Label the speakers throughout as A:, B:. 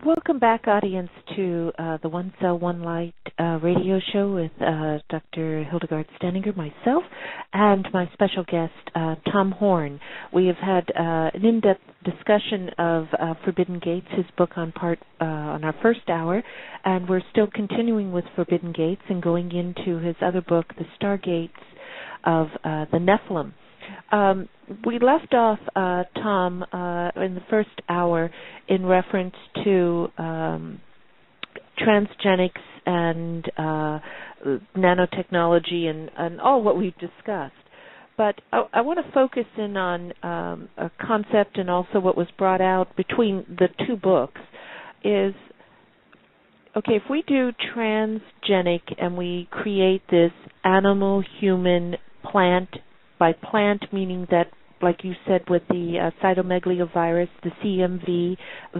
A: Welcome back, audience, to the One Cell, One Light radio show with Dr. Hildegarde Staninger, myself, and my special guest, Tom Horn. We have had an in-depth discussion of Forbidden Gates, his book on our first hour, and we're still continuing with Forbidden Gates and going into his other book, The Stargates of the Nephilim. We left off, Tom, in the first hour in reference to transgenics and nanotechnology and all what we've discussed. But I want to focus in on a concept and also what was brought out between the two books is, okay, if we do transgenic and we create this animal, human, plant, by plant meaning that, like you said, with the cytomegalovirus, the CMV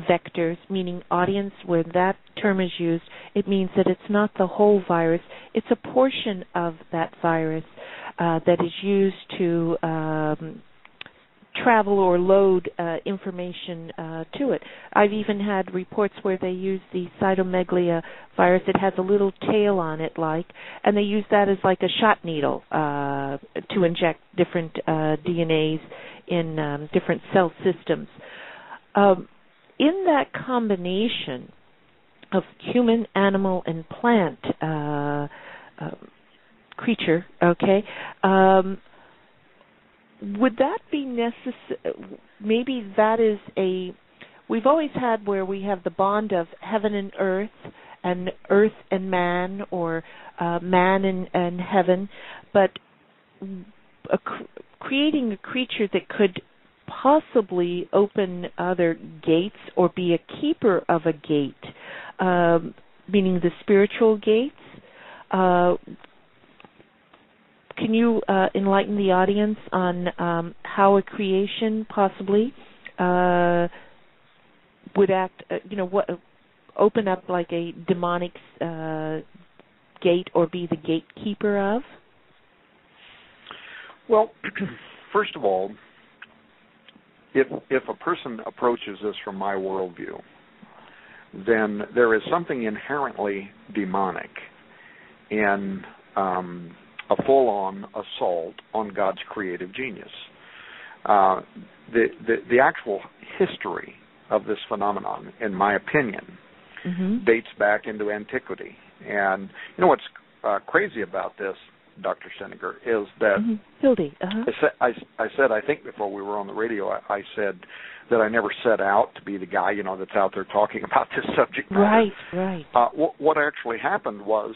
A: vectors, meaning audience, where that term is used, it means that it's not the whole virus, it's a portion of that virus that is used to travel or load information to it. I've even had reports where they use the cytomegalovirus. It has a little tail on it, and they use that as like a shot needle to inject different DNAs in different cell systems. In that combination of human, animal, and plant creature, okay, would that be necessary? Maybe that is we've always had where we have the bond of heaven and earth and man, or man and heaven, but creating a creature that could possibly open other gates or be a keeper of a gate, meaning the spiritual gates. Can you enlighten the audience on how a creation possibly would act, open up like a demonic gate or be the gatekeeper of?
B: Well, first of all, if a person approaches this from my worldview, then there is something inherently demonic in a full-on assault on God's creative genius. The actual history of this phenomenon, in my opinion, dates back into antiquity. And you know what's crazy about this, Dr. Staninger, is that
A: Hildy,
B: I said, I think before we were on the radio, I said that I never set out to be the guy, that's out there talking about this subject matter.
A: Right.
B: What actually happened was,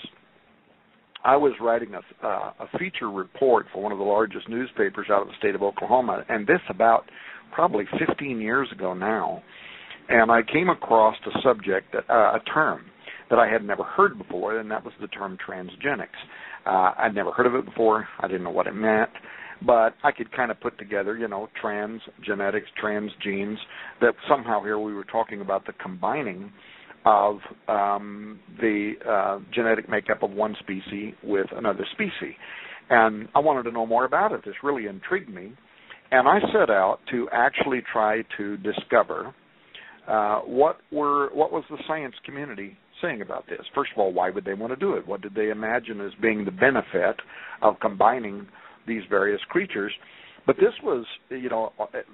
B: I was writing a feature report for one of the largest newspapers out of the state of Oklahoma, and this about probably 15 years ago now, and I came across a subject, a term that I had never heard before, and that was the term transgenics. I'd never heard of it before. I didn't know what it meant, but I could kind of put together, trans genetics, trans genes, that somehow here we were talking about the combining of the genetic makeup of one species with another species. And I wanted to know more about it. This really intrigued me. And I set out to actually try to discover what was the science community saying about this. First of all, why would they want to do it? What did they imagine as being the benefit of combining these various creatures? But this was,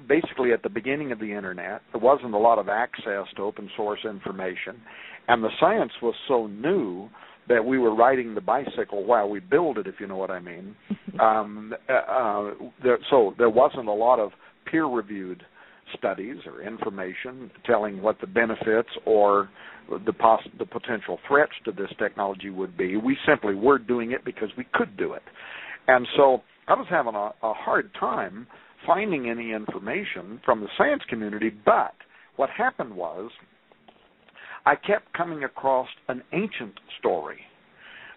B: basically at the beginning of the Internet. There wasn't a lot of access to open source information, and the science was so new that we were riding the bicycle while we build it, if you know what I mean. So there wasn't a lot of peer-reviewed studies or information telling what the benefits or the potential threats to this technology would be. We simply were doing it because we could do it. And so I was having a hard time finding any information from the science community, but what happened was I kept coming across an ancient story.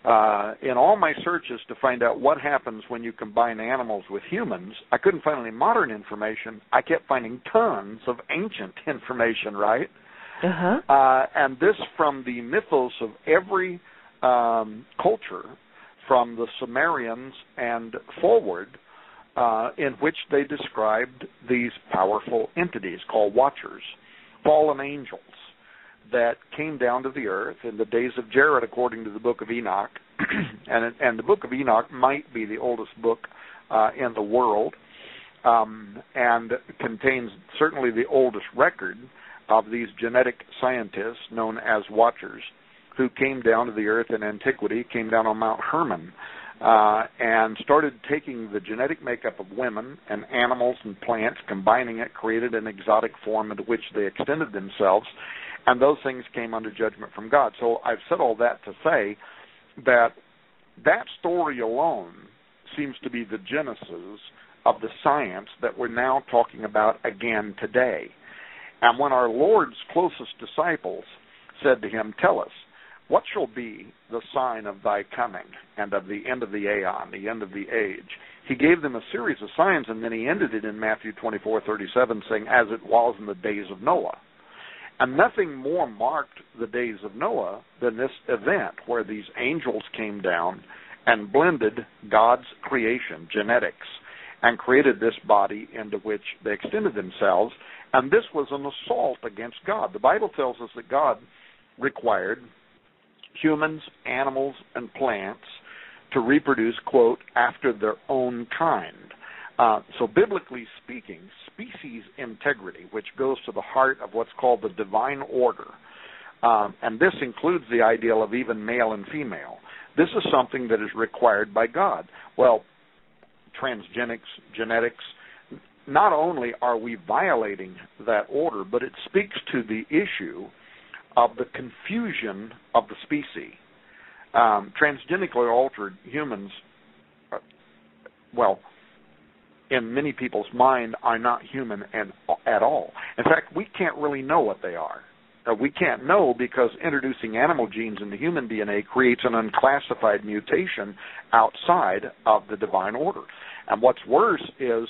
B: In all my searches to find out what happens when you combine animals with humans, I couldn't find any modern information. I kept finding tons of ancient information, right? And this from the mythos of every culture, from the Sumerians and forward, in which they described these powerful entities called watchers, fallen angels, that came down to the earth in the days of Jared, according to the book of Enoch. And the book of Enoch might be the oldest book in the world, and contains certainly the oldest record of these genetic scientists known as Watchers, who came down to the earth in antiquity, came down on Mount Hermon, and started taking the genetic makeup of women and animals and plants, combining it, created an exotic form into which they extended themselves, and those things came under judgment from God. So I've said all that to say that that story alone seems to be the genesis of the science that we're now talking about again today. And when our Lord's closest disciples said to him, "Tell us, what shall be the sign of thy coming and of the end of the aeon, the end of the age?" He gave them a series of signs, and then he ended it in Matthew 24:37, saying, "As it was in the days of Noah." And nothing more marked the days of Noah than this event where these angels came down and blended God's creation, genetics, and created this body into which they extended themselves. And this was an assault against God. The Bible tells us that God required humans, animals, and plants to reproduce, quote, after their own kind. So biblically speaking, species integrity, which goes to the heart of what's called the divine order, and this includes the ideal of even male and female, this is something that is required by God. Well, transgenics, genetics, not only are we violating that order, but it speaks to the issue of the confusion of the species. Transgenically altered humans, in many people's mind, are not human at all. In fact, we can't really know what they are. We can't know because introducing animal genes into human DNA creates an unclassified mutation outside of the divine order. And what's worse is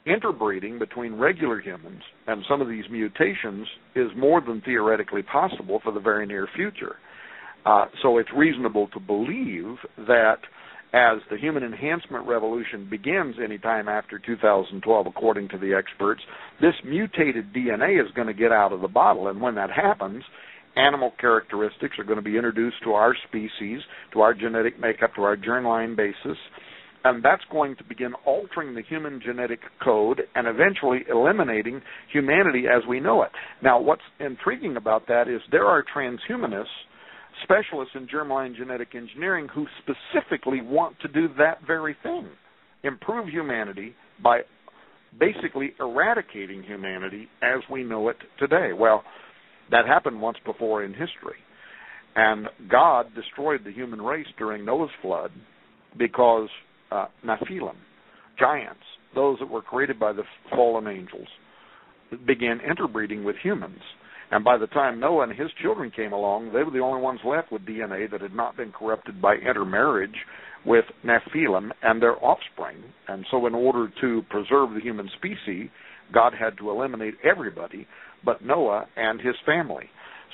B: interbreeding between regular humans and some of these mutations is more than theoretically possible for the very near future. So it's reasonable to believe that as the human enhancement revolution begins anytime after 2012, according to the experts, this mutated DNA is going to get out of the bottle. And when that happens, animal characteristics are going to be introduced to our species, to our genetic makeup, to our germline basis, and that's going to begin altering the human genetic code and eventually eliminating humanity as we know it. Now, what's intriguing about that is there are transhumanists, specialists in germline genetic engineering, who specifically want to do that very thing, improve humanity by basically eradicating humanity as we know it today. Well, that happened once before in history, and God destroyed the human race during Noah's flood because Nephilim, giants, those that were created by the fallen angels, began interbreeding with humans. And by the time Noah and his children came along, they were the only ones left with DNA that had not been corrupted by intermarriage with Nephilim and their offspring. And so in order to preserve the human species, God had to eliminate everybody but Noah and his family.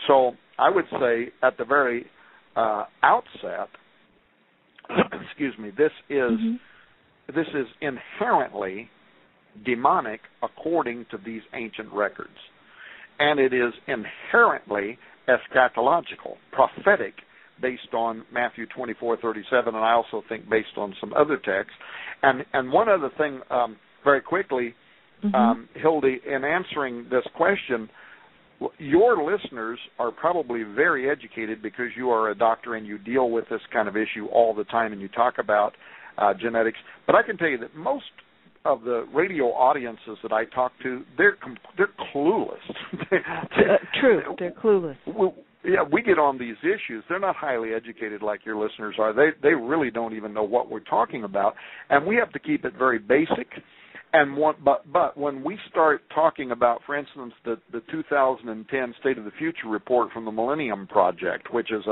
B: So I would say at the very outset, this is inherently demonic according to these ancient records. And it is inherently eschatological, prophetic, based on Matthew 24:37, and I also think based on some other texts. And one other thing, very quickly, Hildy, in answering this question, your listeners are probably very educated because you are a doctor and you deal with this kind of issue all the time and you talk about genetics. But I can tell you that most of the radio audiences that I talk to, they're clueless.
A: True, they're clueless.
B: We get on these issues. They're not highly educated like your listeners are. They really don't even know what we're talking about, and we have to keep it very basic. But when we start talking about, for instance, the 2010 State of the Future report from the Millennium Project, which is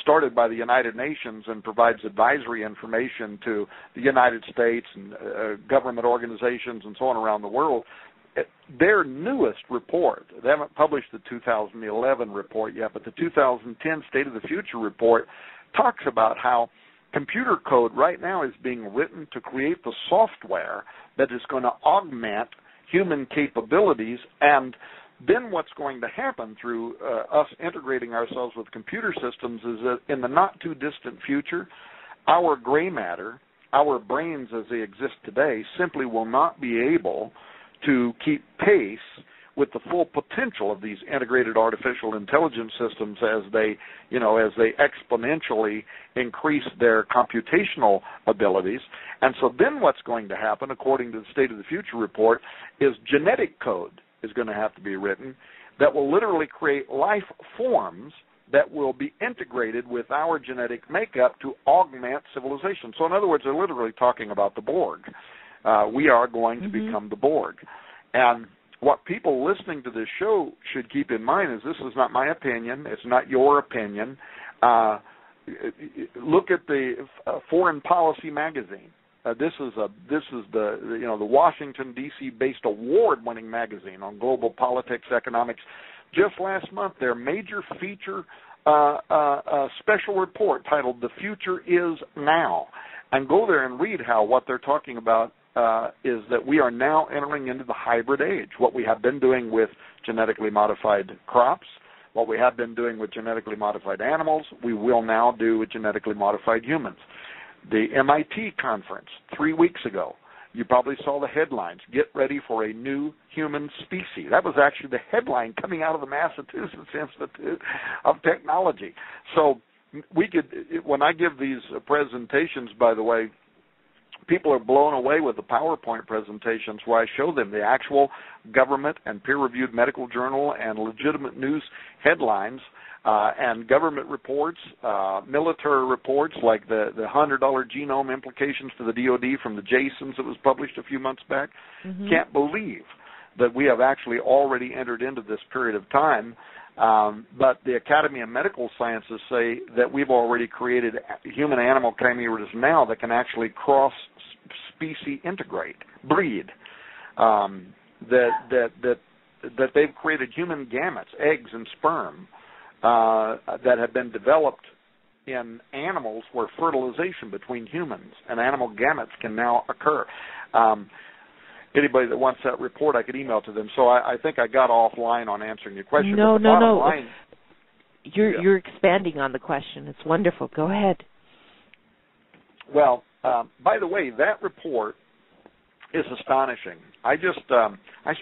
B: started by the United Nations and provides advisory information to the United States and government organizations and so on around the world, their newest report, they haven't published the 2011 report yet, but the 2010 State of the Future report talks about how computer code right now is being written to create the software that is going to augment human capabilities, and then what's going to happen through us integrating ourselves with computer systems is that in the not-too-distant future, our gray matter, our brains as they exist today, simply will not be able to keep pace with the full potential of these integrated artificial intelligence systems as they exponentially increase their computational abilities. And so then what's going to happen, according to the State of the Future report, is genetic code is going to have to be written that will literally create life forms that will be integrated with our genetic makeup to augment civilization. So in other words, they're literally talking about the Borg. We are going to become the Borg. And what people listening to this show should keep in mind is this is not my opinion. It's not your opinion. Look at the Foreign Policy magazine. This is the Washington D.C. based award-winning magazine on global politics, economics. Just last month, their major feature special report titled "The Future Is Now," and go there and read how what they're talking about is that we are now entering into the hybrid age. What we have been doing with genetically modified crops, what we have been doing with genetically modified animals, we will now do with genetically modified humans. The MIT conference 3 weeks ago, you probably saw the headlines, "Get ready for a new human species." That was actually the headline coming out of the Massachusetts Institute of Technology. So when I give these presentations, by the way, people are blown away with the PowerPoint presentations where I show them the actual government and peer-reviewed medical journal and legitimate news headlines and government reports, military reports like the $100 genome implications for the DOD from the Jasons that was published a few months back. Can't believe that we have actually already entered into this period of time. But the Academy of Medical Sciences say that we've already created human-animal chimeras now that can actually cross-species breed. That they've created human gametes, eggs and sperm, that have been developed in animals where fertilization between humans and animal gametes can now occur. Anybody that wants that report, I could email to them. So I think I got offline on answering your question.
A: No.
B: Line,
A: you're expanding on the question. It's wonderful. Go ahead.
B: Well, by the way, that report is astonishing. I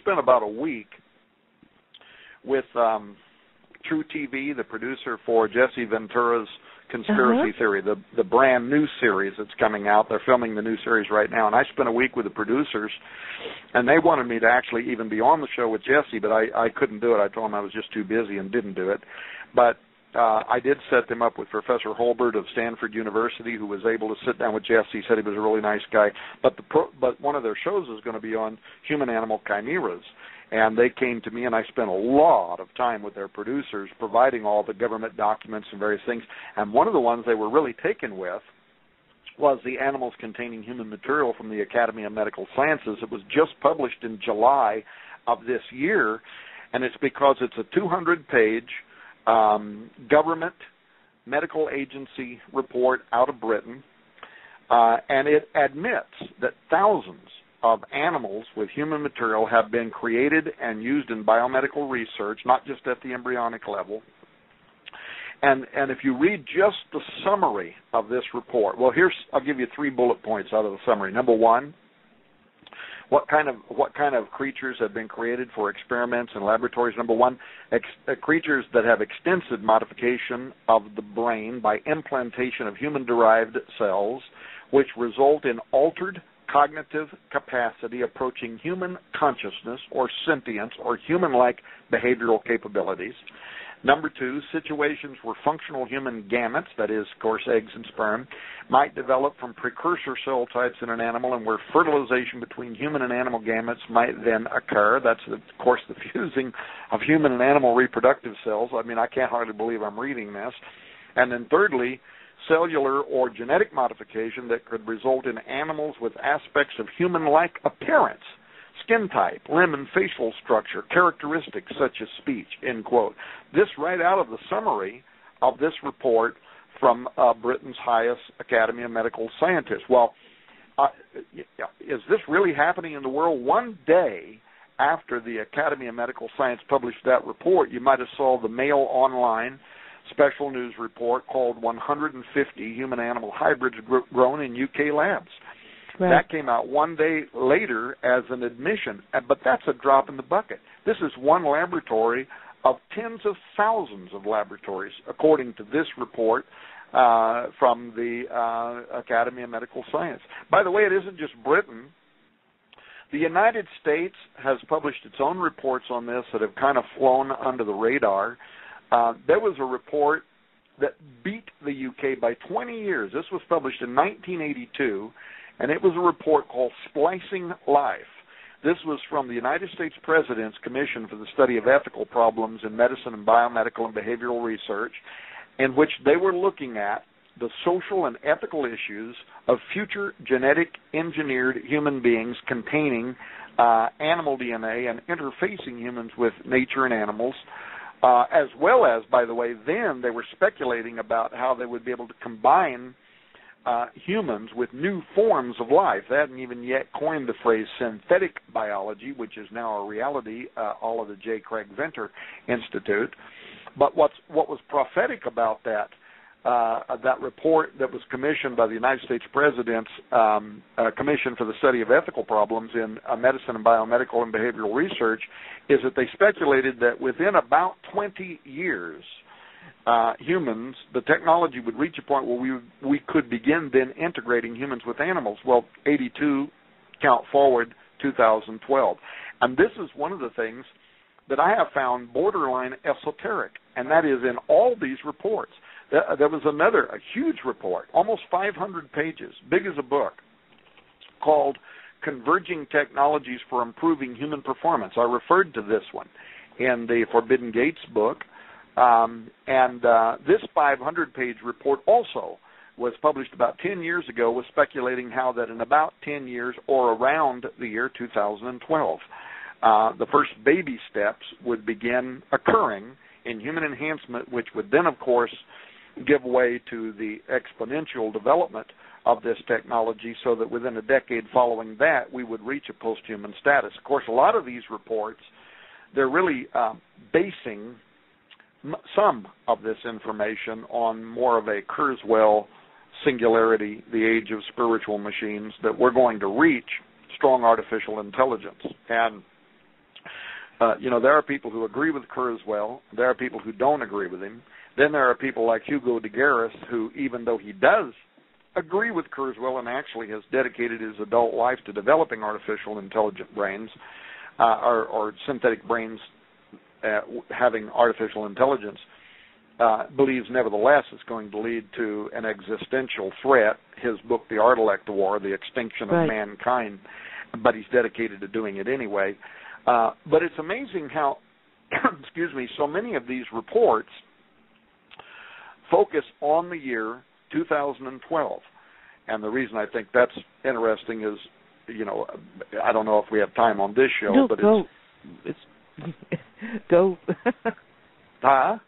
B: spent about a week with True TV, the producer for Jesse Ventura's Conspiracy Theory, the brand new series that's coming out. They're filming the new series right now, and I spent a week with the producers, and they wanted me to actually even be on the show with Jesse, but I couldn't do it. I told them I was just too busy and didn't do it. But I did set them up with Professor Holbert of Stanford University, who was able to sit down with Jesse. He said he was a really nice guy. But one of their shows is going to be on human-animal chimeras. And they came to me, and I spent a lot of time with their producers providing all the government documents and various things. And one of the ones they were really taken with was the Animals Containing Human Material from the Academy of Medical Sciences. It was just published in July of this year, and it's because it's a 200-page government medical agency report out of Britain, and it admits that thousands of animals with human material have been created and used in biomedical research, not just at the embryonic level. And if you read just the summary of this report, well, I'll give you 3 bullet points out of the summary. Number 1, what kind of creatures have been created for experiments in laboratories? Number 1, creatures that have extensive modification of the brain by implantation of human-derived cells, which result in altered cognitive capacity approaching human consciousness or sentience or human-like behavioral capabilities. Number 2, situations where functional human gametes, that is, of course, eggs and sperm, might develop from precursor cell types in an animal and where fertilization between human and animal gametes might then occur. That's, of course, the fusing of human and animal reproductive cells. I mean, I can't hardly believe I'm reading this. And then thirdly, cellular or genetic modification that could result in animals with aspects of human-like appearance, skin type, limb and facial structure, characteristics such as speech, end quote. This right out of the summary of this report from Britain's highest Academy of Medical Scientists. Well, is this really happening in the world? One day after the Academy of Medical Science published that report, you might have saw the Mail Online special news report called 150 human-animal hybrids grown in UK labs. Right. That came out one day later as an admission, but that's a drop in the bucket. This is one laboratory of tens of thousands of laboratories, according to this report from the Academy of Medical Science. By the way, it isn't just Britain. The United States has published its own reports on this that have kind of flown under the radar. There was a report that beat the UK by 20 years. This was published in 1982, and it was a report called Splicing Life. This was from the United States President's Commission for the Study of Ethical Problems in Medicine and Biomedical and Behavioral Research, in which they were looking at the social and ethical issues of future genetic engineered human beings containing animal DNA and interfacing humans with nature and animals, as well as, by the way, then they were speculating about how they would be able to combine humans with new forms of life. They hadn't even yet coined the phrase synthetic biology, which is now a reality, all of the J. Craig Venter Institute. But what was prophetic about that report that was commissioned by the United States President's Commission for the Study of Ethical Problems in Medicine and Biomedical and Behavioral Research is that they speculated that within about 20 years, humans, the technology would reach a point where we could begin then integrating humans with animals. Well, 82, count forward, 2012. And this is one of the things that I have found borderline esoteric, and that is in all these reports. There was a huge report, almost 500 pages, big as a book, called Converging Technologies for Improving Human Performance. I referred to this one in the Forbidden Gates book. This 500-page report also was published about 10 years ago, was speculating how that in about 10 years or around the year 2012, the first baby steps would begin occurring in human enhancement, which would then, of course, give way to the exponential development of this technology so that within a decade following that, we would reach a post-human status. Of course, a lot of these reports, they're really basing some of this information on more of a Kurzweil singularity, the age of spiritual machines, that we're going to reach strong artificial intelligence. And, there are people who agree with Kurzweil. There are people who don't agree with him. Then there are people like Hildegarde who, even though he does agree with Kurzweil and actually has dedicated his adult life to developing artificial intelligent brains, or synthetic brains having artificial intelligence, believes nevertheless it's going to lead to an existential threat. His book, The Artilect War, The Extinction of Mankind, but he's dedicated to doing it anyway. But it's amazing how, so many of these reports focus on the year 2012. And the reason I think that's interesting is, I don't know if we have time on this show, but
A: go.
B: Huh?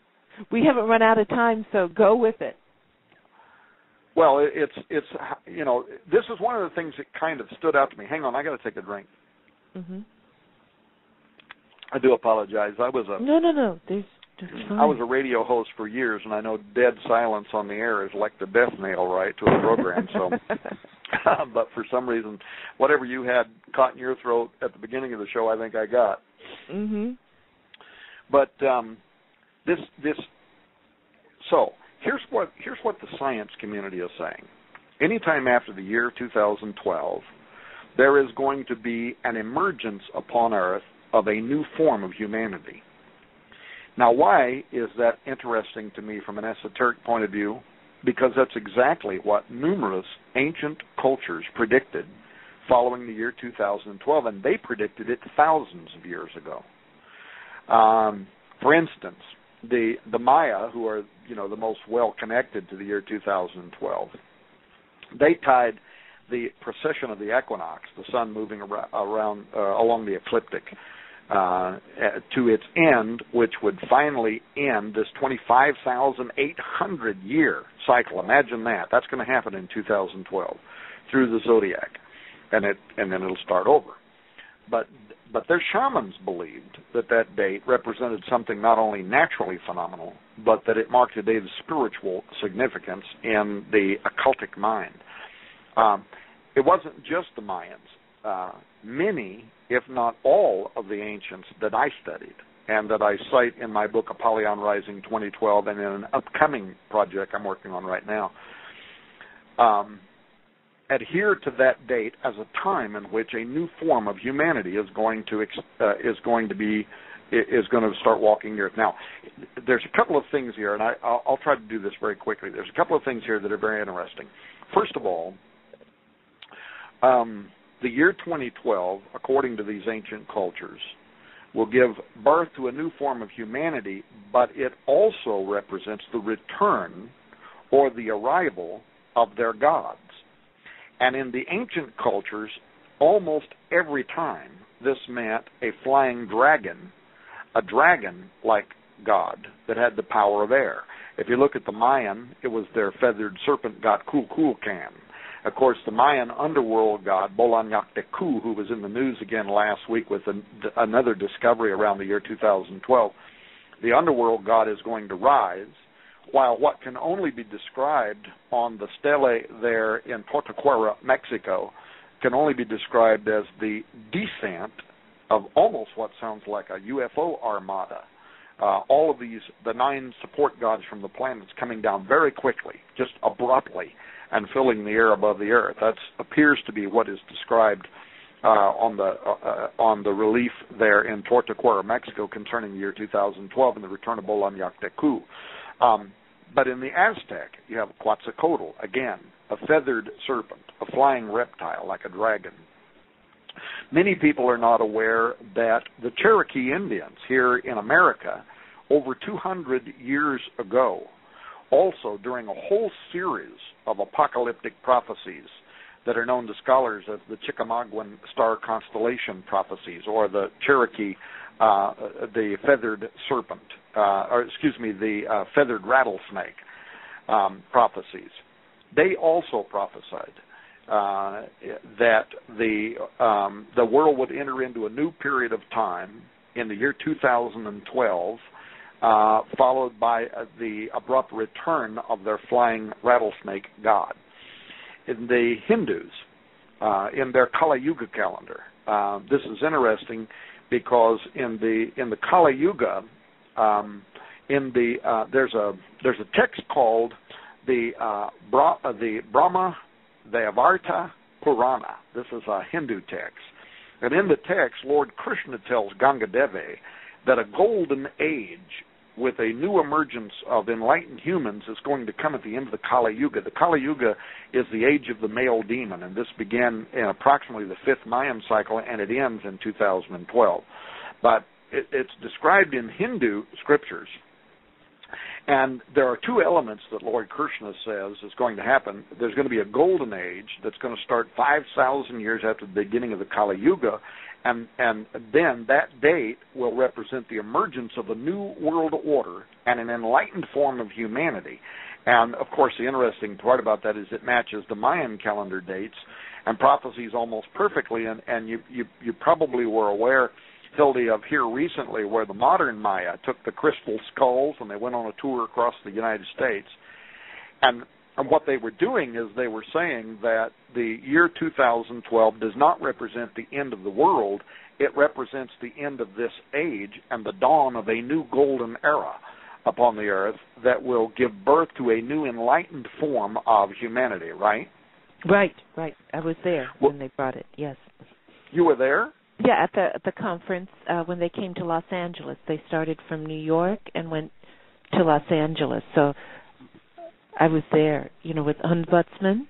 A: We haven't run out of time, so go with it.
B: Well, it's this is one of the things that kind of stood out to me. Hang on, I got to take a drink.
A: Mm-hmm.
B: I do apologize. I was
A: No.
B: I was a radio host for years, and I know dead silence on the air is like the death knell, right, to a program. So, but for some reason, whatever you had caught in your throat at the beginning of the show, I think I got.
A: Mm-hmm.
B: But So here's what the science community is saying. Anytime after the year 2012, there is going to be an emergence upon Earth of a new form of humanity. Now, why is that interesting to me from an esoteric point of view? Because that's exactly what numerous ancient cultures predicted following the year 2012, and they predicted it thousands of years ago. For instance, the Maya, who are the most well connected to the year 2012, they tied the precession of the equinox, the sun moving around along the ecliptic, to its end, which would finally end this 25,800 year cycle. Imagine that. That's going to happen in 2012 through the zodiac, and then it'll start over. But But their shamans believed that that date represented something not only naturally phenomenal, but that it marked a day of spiritual significance in the occultic mind. It wasn't just the Mayans. Many, if not all, of the ancients that I studied and that I cite in my book Apollyon Rising 2012 and in an upcoming project I'm working on right now, adhere to that date as a time in which a new form of humanity is going to start walking the earth. Now, there's a couple of things here, and I'll try to do this very quickly. There's a couple of things here that are very interesting. First of all, the year 2012, according to these ancient cultures, will give birth to a new form of humanity, but it also represents the return or the arrival of their gods. And in the ancient cultures, almost every time this meant a flying dragon, a dragon-like god that had the power of air. If you look at the Mayan, it was their feathered serpent god Kukulkan. Of course, the Mayan underworld god Bolanyakteku, who was in the news again last week with another discovery around the year 2012, the underworld god is going to rise, while what can only be described on the stele there in Portoquera, Mexico, can only be described as the descent of almost what sounds like a UFO armada. All of these, the 9 support gods from the planets coming down very quickly, just abruptly, and filling the air above the earth. That appears to be what is described on the relief there in Portoquera, Mexico, concerning the year 2012 and the return of Bolanyakteku. But in the Aztec, you have Quetzalcoatl, again, a feathered serpent, a flying reptile like a dragon. Many people are not aware that the Cherokee Indians here in America, over 200 years ago, also during a whole series of apocalyptic prophecies that are known to scholars as the Chickamauguan star constellation prophecies, or the Cherokee, the feathered serpent, the feathered rattlesnake prophecies. They also prophesied that the world would enter into a new period of time in the year 2012, followed by the abrupt return of their flying rattlesnake god. In the Hindus, in their Kali Yuga calendar, this is interesting because in the Kali Yuga, there's a text called the Brahma Devarta Purana. This is a Hindu text, and in the text, Lord Krishna tells Gangadevi that a golden age with a new emergence of enlightened humans is going to come at the end of the Kali Yuga. The Kali Yuga is the age of the male demon, and this began in approximately the 5th Mayan cycle, and it ends in 2012. But it's described in Hindu scriptures, and there are 2 elements that Lord Krishna says is going to happen. There's going to be a golden age that's going to start 5,000 years after the beginning of the Kali Yuga, and then that date will represent the emergence of a new world order and an enlightened form of humanity. And, of course, the interesting part about that is it matches the Mayan calendar dates and prophecies almost perfectly. And you probably were aware, Hildy, of here recently where the modern Maya took the crystal skulls and they went on a tour across the United States. And what they were doing is they were saying that the year 2012 does not represent the end of the world. It represents the end of this age and the dawn of a new golden era upon the earth that will give birth to a new enlightened form of humanity, right?
A: Right. I was there when they brought it, yes.
B: You were there?
A: Yeah, at the conference when they came to Los Angeles. They started from New York and went to Los Angeles. So I was there, with Ombudsman.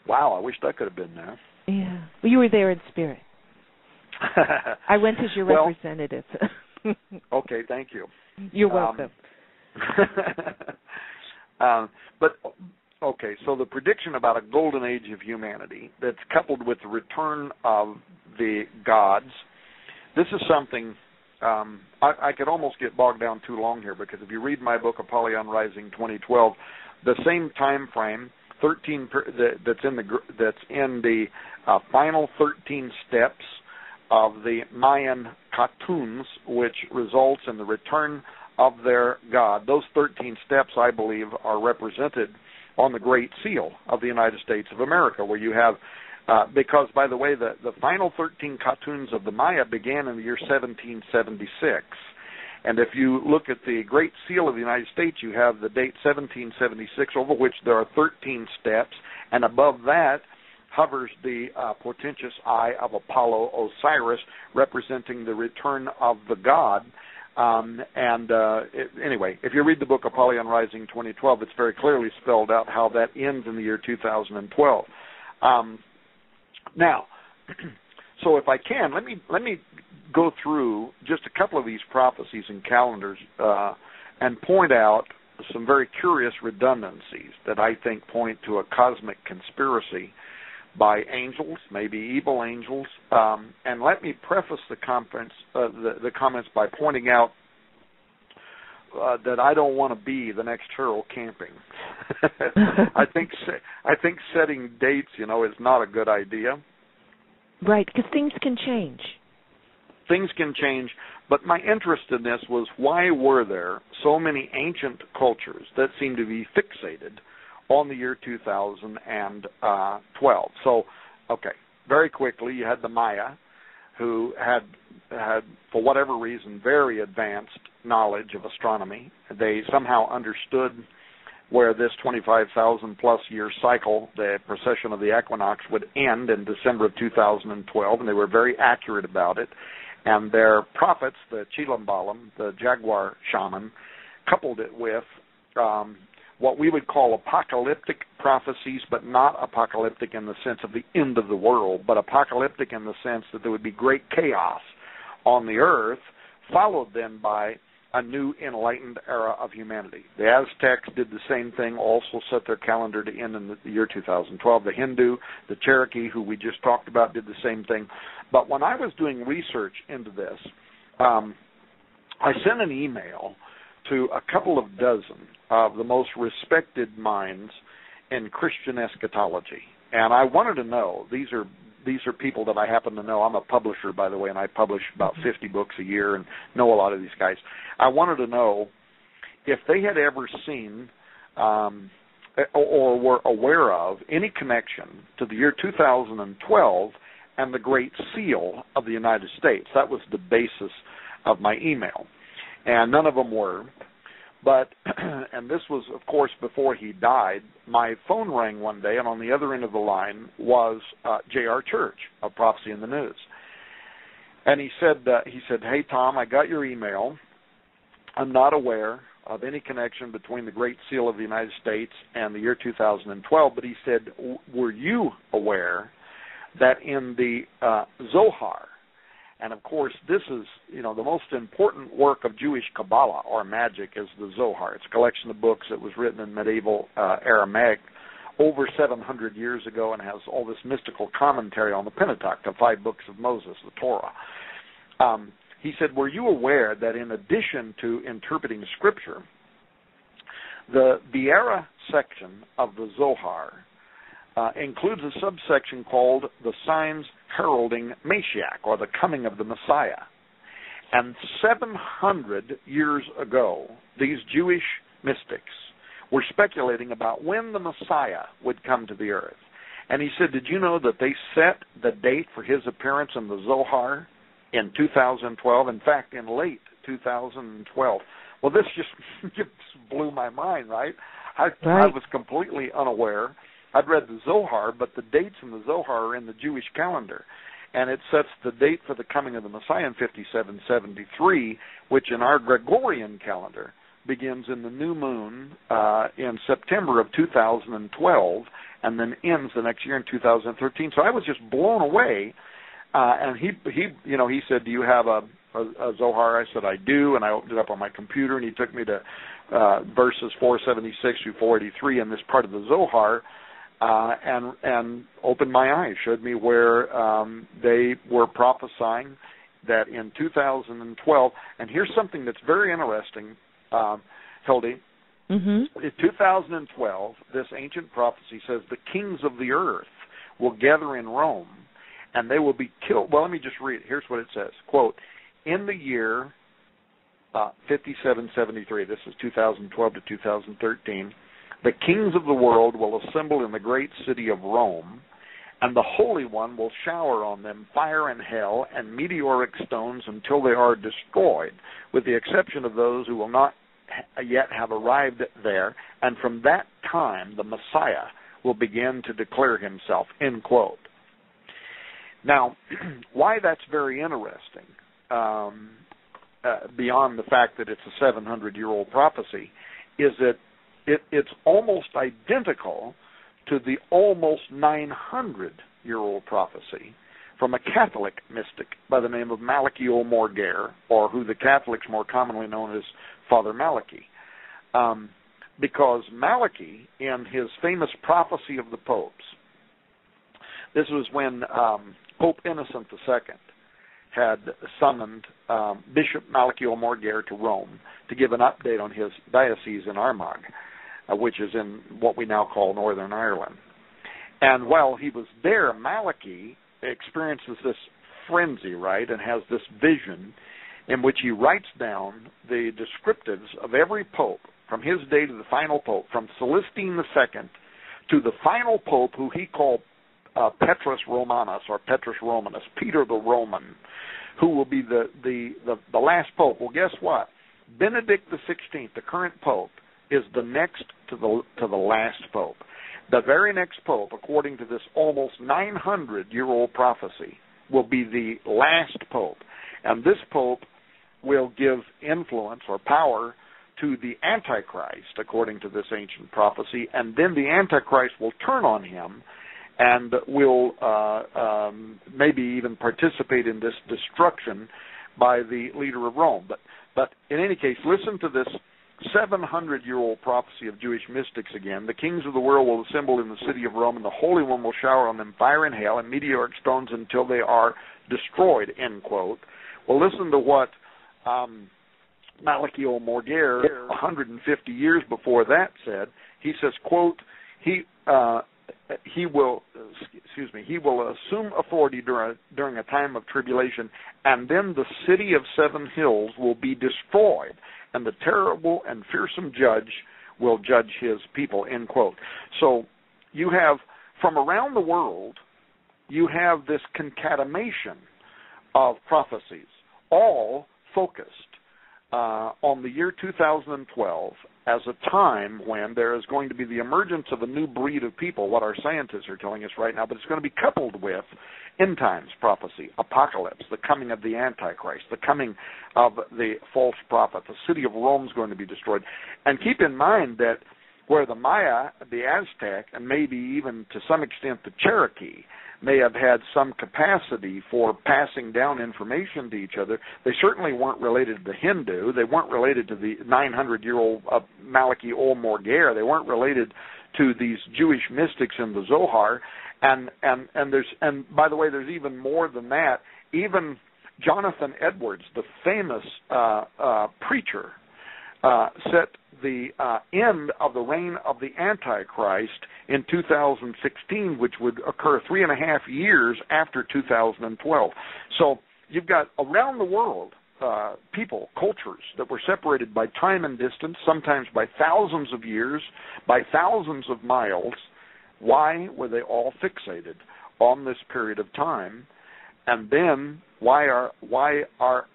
B: Wow, I wish I could have been there.
A: Yeah. Well, you were there in spirit. I went as your representative.
B: Okay, thank you.
A: You're welcome.
B: So the prediction about a golden age of humanity that's coupled with the return of the gods, this is something I could almost get bogged down too long here, because if you read my book Apollyon Rising 2012, the same time frame, 13 that's in the final 13 steps of the Mayan cartoons, which results in the return of their God. Those 13 steps, I believe, are represented on the Great Seal of the United States of America, where you have, because, by the way, the final 13 cartoons of the Maya began in the year 1776. And if you look at the Great Seal of the United States, you have the date 1776, over which there are 13 steps, and above that hovers the portentous eye of Apollo Osiris, representing the return of the god. Anyway, if you read the book Apollyon Rising 2012, it's very clearly spelled out how that ends in the year 2012. Now, so if I can, let me go through just a couple of these prophecies and calendars and point out some very curious redundancies that I think point to a cosmic conspiracy by angels, maybe evil angels. And let me preface the comments by pointing out that I don't want to be the next Harold Camping. I think setting dates, is not a good idea.
A: Right, because things can change.
B: Things can change, but my interest in this was, why were there so many ancient cultures that seem to be fixated on the year 2012? So, okay, very quickly, you had the Maya, who had, for whatever reason, very advanced knowledge of astronomy. They somehow understood where this 25,000-plus year cycle, the precession of the equinox, would end in December of 2012, and they were very accurate about it. And their prophets, the Chilambalam, the jaguar shaman, coupled it with what we would call apocalyptic prophecies, but not apocalyptic in the sense of the end of the world, but apocalyptic in the sense that there would be great chaos on the earth, followed then by a new enlightened era of humanity. The Aztecs did the same thing, also set their calendar to end in the year 2012. The Hindu, the Cherokee, who we just talked about, did the same thing. But when I was doing research into this, I sent an email to a couple of dozen of the most respected minds in Christian eschatology. And I wanted to know, these are people that I happen to know. I'm a publisher, by the way, and I publish about 50 books a year and know a lot of these guys. I wanted to know if they had ever seen or were aware of any connection to the year 2012 and the Great Seal of the United States. That was the basis of my email. And none of them were. But, and this was, of course, before he died, my phone rang one day, and on the other end of the line was J.R. Church of Prophecy in the News. And he said, "Hey, Tom, I got your email. I'm not aware of any connection between the Great Seal of the United States and the year 2012, but he said, were you aware that in the Zohar," and of course this is, the most important work of Jewish Kabbalah or magic is the Zohar. It's a collection of books that was written in medieval Aramaic over 700 years ago and has all this mystical commentary on the Pentateuch, the 5 books of Moses, the Torah. He said, were you aware that in addition to interpreting Scripture, the Biera section of the Zohar includes a subsection called the Signs Heralding Mashiach, or the Coming of the Messiah. And 700 years ago, these Jewish mystics were speculating about when the Messiah would come to the earth. And he said, did you know that they set the date for his appearance in the Zohar in 2012? In fact, in late 2012. Well, this just blew my mind, right? I was completely unaware. I'd read the Zohar, but the dates in the Zohar are in the Jewish calendar. And it sets the date for the coming of the Messiah in 5773, which in our Gregorian calendar begins in the new moon in September of 2012 and then ends the next year in 2013. So I was just blown away. And he said, do you have a Zohar? I said, I do. And I opened it up on my computer, and he took me to verses 476 through 483 in this part of the Zohar. And opened my eyes, showed me where they were prophesying that in 2012, and here's something that's very interesting, Hildy. Mm-hmm. In 2012, this ancient prophecy says the kings of the earth will gather in Rome, and they will be killed. Well, let me just read it. Here's what it says. Quote, in the year 5773, this is 2012 to 2013, the kings of the world will assemble in the great city of Rome, and the Holy One will shower on them fire and hell and meteoric stones until they are destroyed, with the exception of those who will not yet have arrived there, and from that time the Messiah will begin to declare himself, end quote. Now, why that's very interesting, beyond the fact that it's a 700-year-old prophecy, is that it's almost identical to the almost 900-year-old prophecy from a Catholic mystic by the name of Malachi O'Morgair, or who the Catholics more commonly known as Father Malachi. Because Malachi, in his famous Prophecy of the Popes, this was when Pope Innocent II had summoned Bishop Malachi O'Morgair to Rome to give an update on his diocese in Armagh, which is in what we now call Northern Ireland. And while he was there, Malachi experiences this frenzy, right, and has this vision in which he writes down the descriptives of every pope from his day to the final pope, from Celestine II to the final pope, who he called Petrus Romanus, or Petrus Romanus, Peter the Roman, who will be the last pope. Well, guess what? Benedict XVI, the current pope, is the next to the last pope. The very next pope, according to this almost 900-year-old prophecy, will be the last pope. And this pope will give influence or power to the Antichrist, according to this ancient prophecy, and then the Antichrist will turn on him and will maybe even participate in this destruction by the leader of Rome. But in any case, listen to this 700-year-old prophecy of Jewish mystics again. The kings of the world will assemble in the city of Rome, and the Holy One will shower on them fire and hail and meteoric stones until they are destroyed, end quote. Well, listen to what Malachi O'Morgair, 150 years before that, said. He says, quote, he will assume authority during a time of tribulation, and then the city of seven hills will be destroyed, and the terrible and fearsome judge will judge his people, end quote. So you have, from around the world, you have this concatenation of prophecies, all focused on the year 2012 as a time when there is going to be the emergence of a new breed of people, what our scientists are telling us right now, but it's going to be coupled with end times prophecy, apocalypse, the coming of the Antichrist, the coming of the false prophet. The city of Rome is going to be destroyed. And keep in mind that where the Maya, the Aztec, and maybe even to some extent the Cherokee may have had some capacity for passing down information to each other, they certainly weren't related to the Hindu. They weren't related to the 900-year-old Malachi O'Morgair. They weren't related to these Jewish mystics in the Zohar. And by the way, there's even more than that. Even Jonathan Edwards, the famous preacher, set the end of the reign of the Antichrist in 2016, which would occur 3.5 years after 2012. So you've got around the world people, cultures that were separated by time and distance, sometimes by thousands of years, by thousands of miles. Why were they all fixated on this period of time? And then why are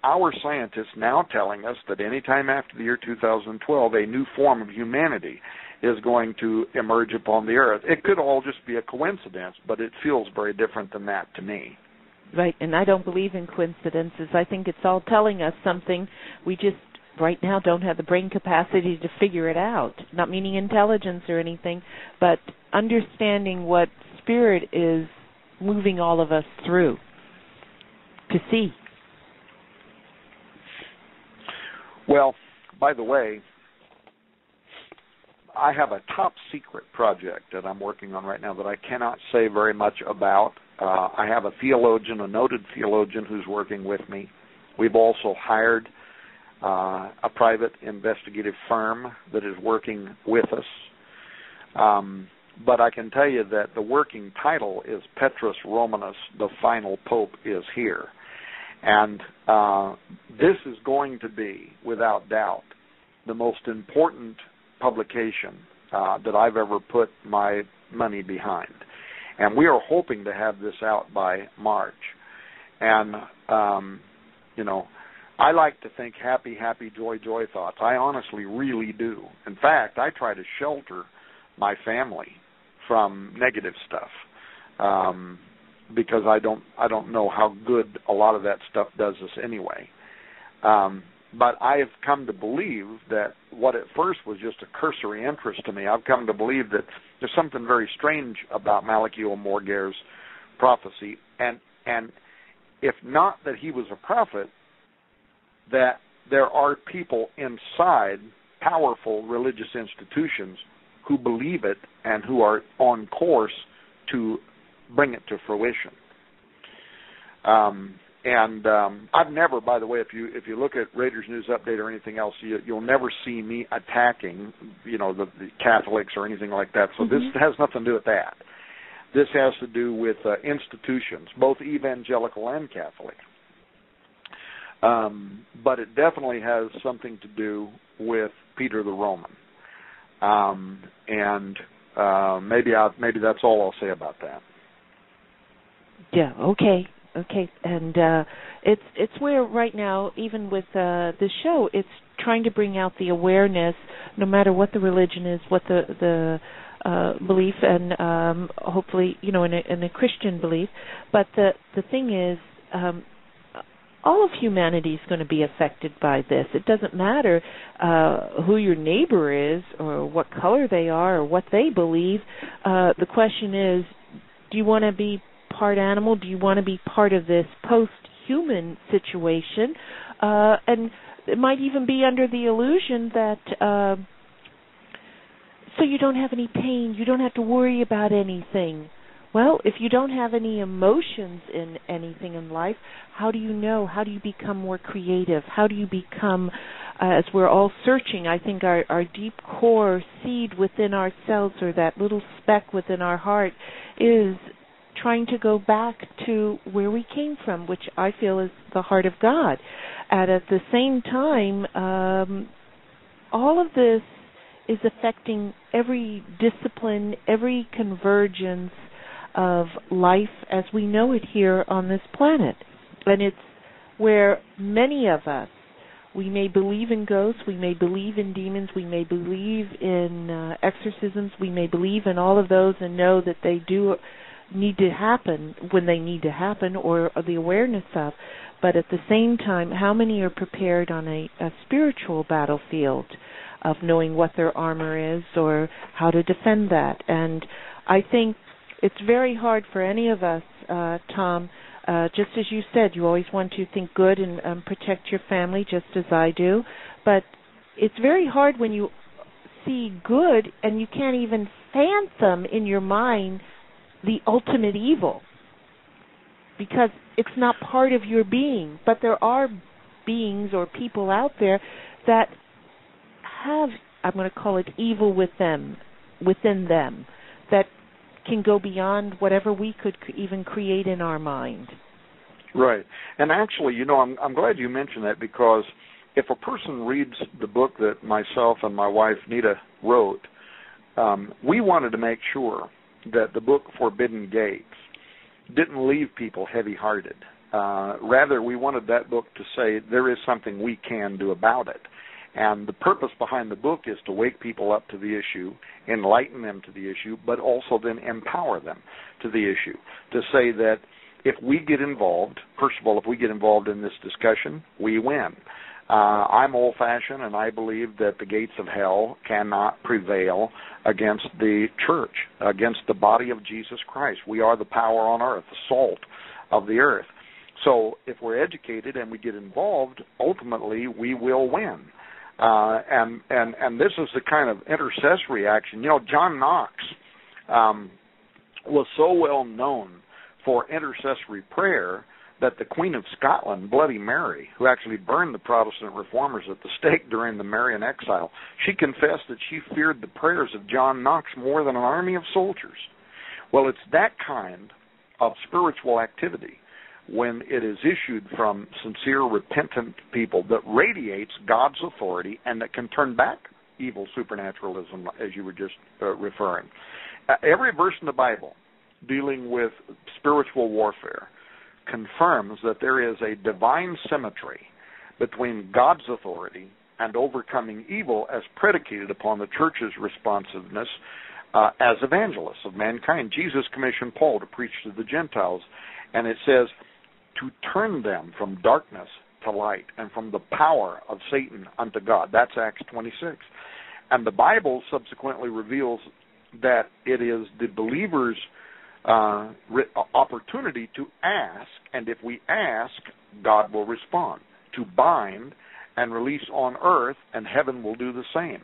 B: our scientists now telling us that any time after the year 2012, a new form of humanity is going to emerge upon the earth? It could all just be a coincidence, but it feels very different than that to me.
A: Right, and I don't believe in coincidences. I think it's all telling us something. We just right now don't have the brain capacity to figure it out. Not meaning intelligence or anything, but understanding what Spirit is moving all of us through to see.
B: Well, by the way, I have a top secret project that I'm working on right now that I cannot say very much about. I have a theologian, a noted theologian, who's working with me. We've also hired a private investigative firm that is working with us. but I can tell you that the working title is Petrus Romanus, the final pope is here. And this is going to be, without doubt, the most important publication that I've ever put my money behind. And we are hoping to have this out by March. And, I like to think happy, happy, joy, joy thoughts. I honestly really do. In fact, I try to shelter my family from negative stuff because I don't know how good a lot of that stuff does us anyway. But I have come to believe that what at first was just a cursory interest to me, I've come to believe that there's something very strange about Malachi Morgare's prophecy, and if not that he was a prophet, that there are people inside powerful religious institutions who believe it and who are on course to bring it to fruition. I've never, by the way, if you look at Raiders News Update or anything else, you'll never see me attacking, the Catholics or anything like that. So this has nothing to do with that. This has to do with institutions, both evangelical and Catholic. But it definitely has something to do with Peter the Roman. Maybe that's all I'll say about that.
A: Yeah, okay. And it's where right now, even with the show, it's trying to bring out the awareness, no matter what the religion is, what the belief, and hopefully, in a Christian belief. But the thing is, all of humanity is going to be affected by this. It doesn't matter who your neighbor is or what color they are or what they believe. The question is, do you want to be part animal? Do you want to be part of this post-human situation? And it might even be under the illusion that so you don't have any pain, you don't have to worry about anything. Well, if you don't have any emotions in anything in life, how do you know? How do you become more creative? How do you become, as we're all searching, I think our deep core seed within ourselves, or that little speck within our heart, is trying to go back to where we came from, which I feel is the heart of God. And at the same time, all of this is affecting every discipline, every convergence of life as we know it here on this planet. And it's where many of us, we may believe in ghosts, we may believe in demons, we may believe in exorcisms, we may believe in all of those and know that they do need to happen when they need to happen, or the awareness of. But at the same time, how many are prepared on a spiritual battlefield of knowing what their armor is or how to defend that? And I think it's very hard for any of us, Tom, just as you said, you always want to think good and protect your family, just as I do. But it's very hard when you see good and you can't even fathom in your mind the ultimate evil, because it's not part of your being. But there are beings or people out there that have, I'm going to call it evil within them, that can go beyond whatever we could even create in our mind.
B: Right. And actually, I'm glad you mentioned that, because if a person reads the book that myself and my wife Nita wrote, we wanted to make sure that the book Forbidden Gates didn't leave people heavy-hearted. Rather, we wanted that book to say there is something we can do about it. And the purpose behind the book is to wake people up to the issue, enlighten them to the issue, but also then empower them to the issue. To say that if we get involved, first of all, if we get involved in this discussion, we win. I'm old-fashioned, and I believe that the gates of hell cannot prevail against the church, against the body of Jesus Christ. We are the power on earth, the salt of the earth. So if we're educated and we get involved, ultimately we will win. And this is the kind of intercessory action. John Knox was so well known for intercessory prayer that the Queen of Scotland, Bloody Mary, who actually burned the Protestant reformers at the stake during the Marian exile, she confessed that she feared the prayers of John Knox more than an army of soldiers. Well, it's that kind of spiritual activity, when it is issued from sincere, repentant people, that radiates God's authority and that can turn back evil supernaturalism, as you were just referring. Every verse in the Bible dealing with spiritual warfare confirms that there is a divine symmetry between God's authority and overcoming evil as predicated upon the church's responsiveness as evangelists of mankind. Jesus commissioned Paul to preach to the Gentiles, and it says, to turn them from darkness to light and from the power of Satan unto God. That's Acts 26. And the Bible subsequently reveals that it is the believer's opportunity to ask, and if we ask, God will respond, to bind and release on earth, and heaven will do the same.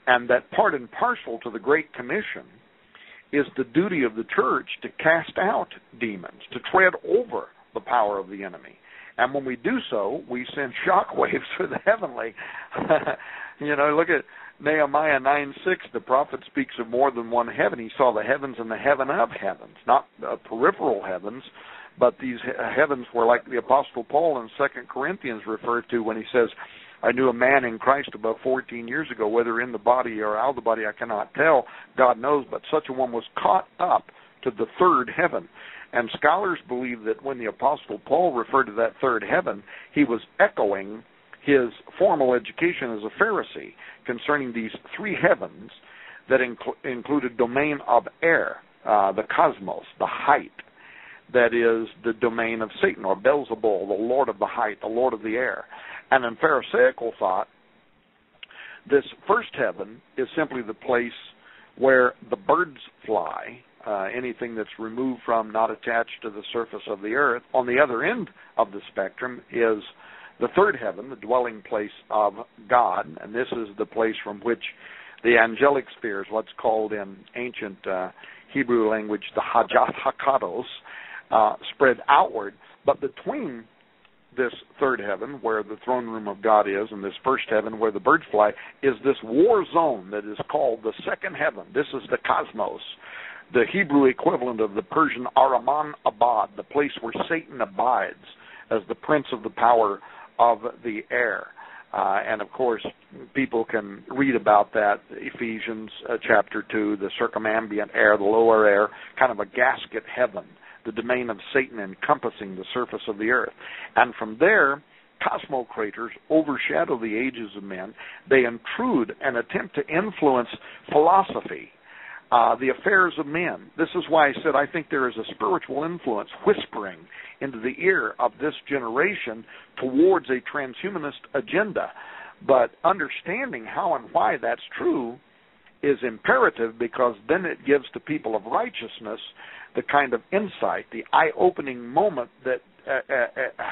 B: And that part and parcel to the Great Commission is the duty of the church to cast out demons, to tread over the power of the enemy. And when we do so, we send shockwaves through the heavenly. Look at Nehemiah 9:6. The prophet speaks of more than one heaven. He saw the heavens and the heaven of heavens, not peripheral heavens, but these heavens were like the Apostle Paul in 2 Corinthians referred to when he says, I knew a man in Christ about 14 years ago, whether in the body or out of the body, I cannot tell. God knows, but such a one was caught up to the third heaven. And scholars believe that when the Apostle Paul referred to that third heaven, he was echoing his formal education as a Pharisee concerning these three heavens that included domain of air, the cosmos, the height, that is the domain of Satan, or Beelzebul, the Lord of the height, the Lord of the air. And in Pharisaical thought, this first heaven is simply the place where the birds fly, anything that's removed from, not attached to the surface of the earth. On the other end of the spectrum is the third heaven, the dwelling place of God, and this is the place from which the angelic spheres, what's called in ancient Hebrew language the Hajat Hakados, spread outward. But between this third heaven, where the throne room of God is, and this first heaven, where the birds fly, is this war zone that is called the second heaven. This is the cosmos, the Hebrew equivalent of the Persian Araman Abad, the place where Satan abides as the prince of the power of the air. And of course, people can read about that, Ephesians chapter 2, the circumambient air, the lower air, kind of a gasket heaven, the domain of Satan encompassing the surface of the earth. And from there, cosmocraters overshadow the ages of men. They intrude and attempt to influence philosophy, the affairs of men. This is why I said I think there is a spiritual influence whispering into the ear of this generation towards a transhumanist agenda. But understanding how and why that's true is imperative, because then it gives to people of righteousness the kind of insight, the eye-opening moment that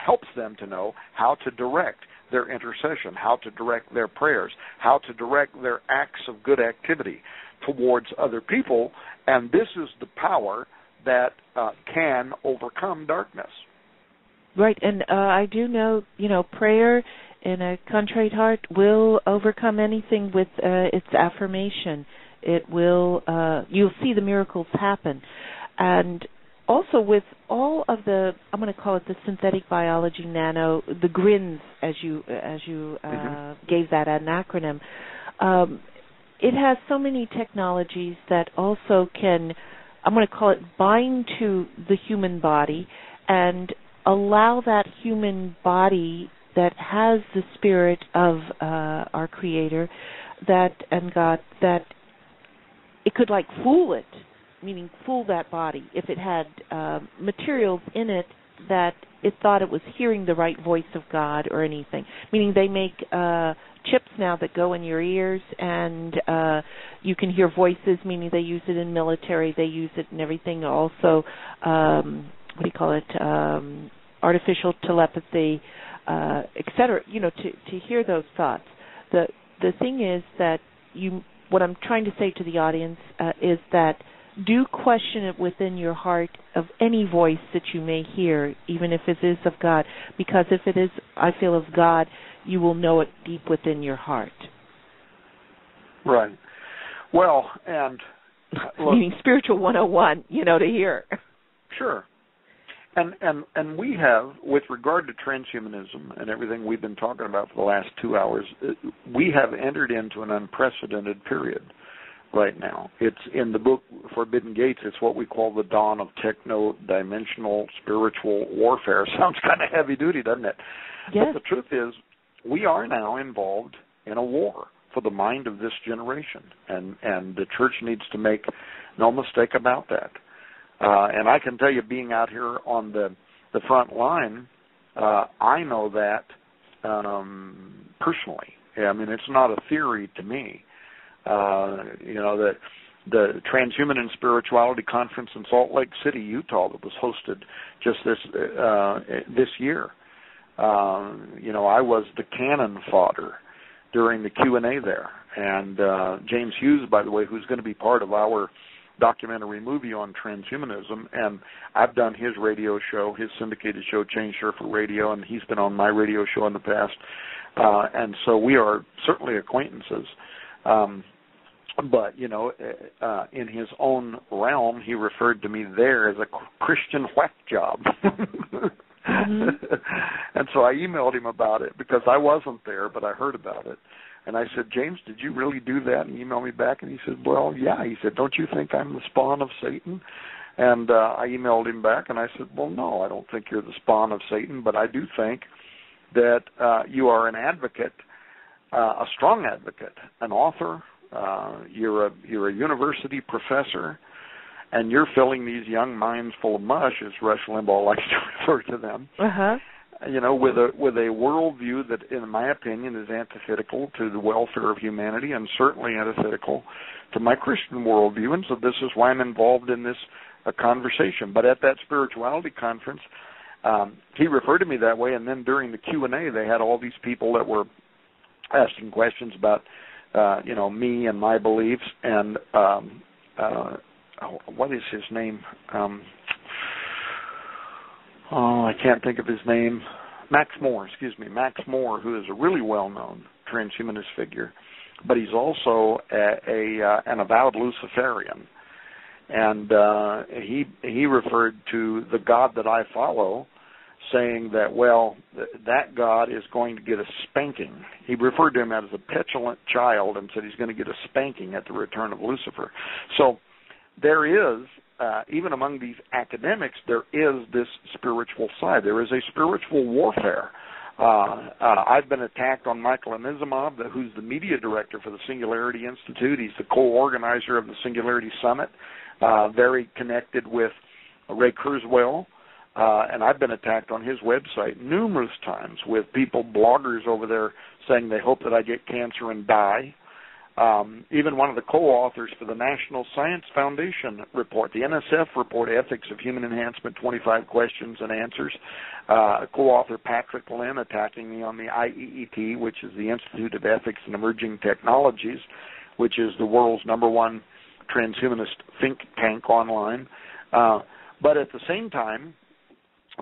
B: helps them to know how to direct their intercession, how to direct their prayers, how to direct their acts of good activity towards other people. And this is the power that can overcome darkness.
A: Right, and I do know, prayer in a contrite heart will overcome anything with its affirmation. It will, you'll see the miracles happen. And also with all of the, I'm going to call it the synthetic biology nano, the GRINs, as you gave that an acronym, it has so many technologies that also can, I'm going to call it, bind to the human body and allow that human body that has the spirit of our Creator, and God, that it could like fool it, meaning fool that body if it had materials in it that it thought it was hearing the right voice of God or anything. Meaning they make chips now that go in your ears, and you can hear voices, meaning they use it in military, they use it in everything. Also, artificial telepathy, etc., to hear those thoughts. The thing is that what I'm trying to say to the audience is that do question it within your heart of any voice that you may hear, even if it is of God, because if it is, I feel, of God, you will know it deep within your heart.
B: Right. Well, and look,
A: meaning spiritual 101, to hear.
B: Sure. And we have, with regard to transhumanism and everything we've been talking about for the last 2 hours, we have entered into an unprecedented period right now. It's in the book Forbidden Gates. It's what we call the dawn of techno-dimensional spiritual warfare. Sounds kind of heavy-duty, doesn't it?
A: Yes.
B: But the truth is, we are now involved in a war for the mind of this generation, and the church needs to make no mistake about that. And I can tell you, being out here on the front line, I know that personally. I mean, it's not a theory to me. That the Transhuman and Spirituality Conference in Salt Lake City, Utah, that was hosted just this year. I was the cannon fodder during the Q&A there. And James Hughes, by the way, who's going to be part of our documentary movie on transhumanism, and I've done his radio show, his syndicated show, Change Surfer Radio, and he's been on my radio show in the past. And so we are certainly acquaintances. But, in his own realm, he referred to me there as a Christian whack job. Mm-hmm. And so I emailed him about it because I wasn't there, but I heard about it. And I said, James, did you really do that? And he emailed me back, and he said, well, yeah. He said, don't you think I'm the spawn of Satan? And I emailed him back, and I said, well, no, I don't think you're the spawn of Satan, but I do think that you are an advocate, a strong advocate, an author. You're a university professor, and you're filling these young minds full of mush, as Rush Limbaugh likes to refer to them.
A: Uh-huh.
B: With a worldview that, in my opinion, is antithetical to the welfare of humanity and certainly antithetical to my Christian worldview. And so this is why I'm involved in this conversation. But at that spirituality conference, he referred to me that way, and then during the Q&A, they had all these people that were asking questions about, me and my beliefs, and what is his name? I can't think of his name. Max Moore, who is a really well-known transhumanist figure, but he's also an avowed Luciferian. And he referred to the God that I follow, saying that, well, that God is going to get a spanking. He referred to him as a petulant child and said he's going to get a spanking at the return of Lucifer. So there is, even among these academics, there is this spiritual side. There is a spiritual warfare. I've been attacked on Michael Anisimov, who's the media director for the Singularity Institute. He's the co-organizer of the Singularity Summit, very connected with Ray Kurzweil. And I've been attacked on his website numerous times with people, bloggers over there, saying they hope that I get cancer and die. Even one of the co-authors for the National Science Foundation report, the NSF report, Ethics of Human Enhancement, 25 Questions and Answers, co-author Patrick Lynn attacking me on the IEET, which is the Institute of Ethics and Emerging Technologies, which is the world's #1 transhumanist think tank online. But at the same time,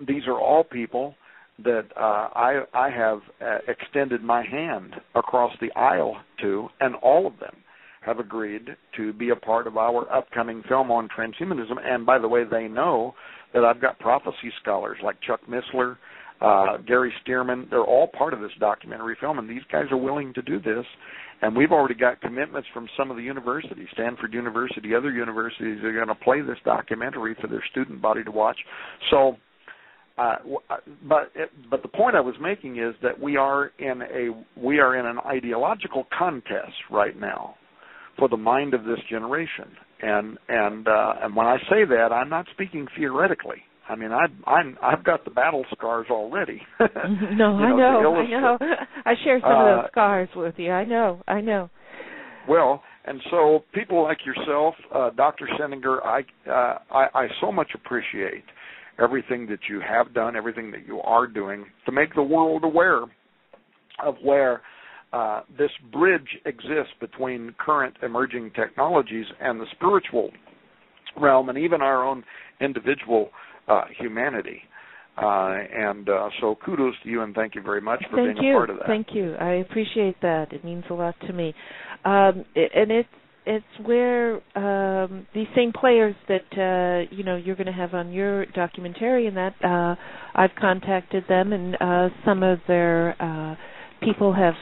B: these are all people that I have extended my hand across the aisle to, and all of them have agreed to be a part of our upcoming film on transhumanism. And by the way, they know that I've got prophecy scholars like Chuck Missler, Gary Stearman. They're all part of this documentary film, and these guys are willing to do this. And we've already got commitments from some of the universities, Stanford University, other universities, that are going to play this documentary for their student body to watch. So, but the point I was making is that we are in an ideological contest right now for the mind of this generation, and when I say that, I'm not speaking theoretically. I mean, I've got the battle scars already.
A: No, I know. I share some of those scars with you. I know. Well,
B: and so people like yourself, Dr. Staninger, I so much appreciate everything that you have done, everything that you are doing to make the world aware of where this bridge exists between current emerging technologies and the spiritual realm and even our own individual humanity. So kudos to you, and thank you very much for being a part of that.
A: Thank you. I appreciate that. It means a lot to me. And it's where these same players that you're going to have on your documentary, and that I've contacted them, and some of their people have